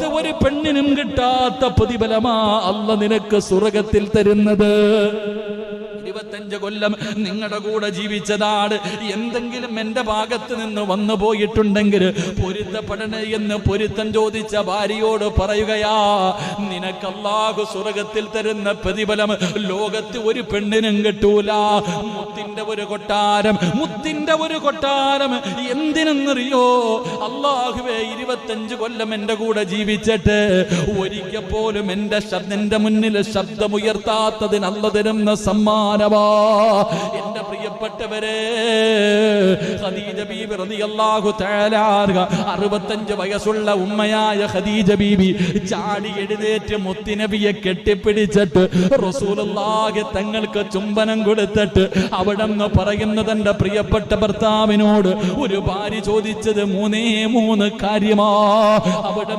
ലോകത്ത് ഒരു പെണ്ണിനും കിട്ടാത്ത പ്രതിഫലമാ അല്ലാഹു നിനക്ക് സ്വർഗ്ഗത്തിൽ തരുന്നത്. 25 കൊല്ലം നിങ്ങളുടെ കൂടെ ജീവിച്ചതാണ്. എന്തെങ്കിലും എന്റെ ഭാഗത്ത് നിന്ന് വന്നു പോയിട്ടുണ്ടെങ്കിൽ പൊരുത്തപ്പെടണേ എന്ന് പൊരുത്തം ചോദിച്ച ഭാര്യയോട് പറയുകയാ, നിനക്ക് അല്ലാഹു സ്വർഗ്ഗത്തിൽ തരുന്ന പ്രതിഫലം ലോകത്ത് ഒരു പെണ്ണിനും കിട്ടൂല. മുത്തിന്റെ ഒരു കൊട്ടാരം, മുത്തിന്റെ ഒരു കൊട്ടാരം. എന്തിനെന്നറിയോ? അല്ലാഹുവേ 25 കൊല്ലം എന്റെ കൂടെ ജീവിച്ചിട്ട് ഒരിക്കൽ പോലും എന്റെ മുന്നിൽ ശബ്ദമുയർത്താത്തതിന് അല്ലാഹു തരുന്ന സമ്മാനമാ. എന്റെ പ്രിയപ്പെട്ടവരെ, ഖദീജ ബീബി റളിയല്ലാഹു തആല അൻഹ 65 വയസ്സുള്ള ഉമ്മയായ ഖദീജ ബീബി ചാടി എഴുന്നേറ്റ് മുത്തുനബിയെ കെട്ടിപ്പിടിച്ചിട്ട് റസൂലുള്ളാഹി തങ്ങൾക്ക് ചുംബനം കൊടുത്തിട്ട് അവിടെന്ന് പറയുന്നത്, എന്റെ പ്രിയപ്പെട്ട ഭർത്താവിനോട് ഒരു ഭാര്യ ചോദിച്ചത് 3 കാര്യമാ. അവിടെ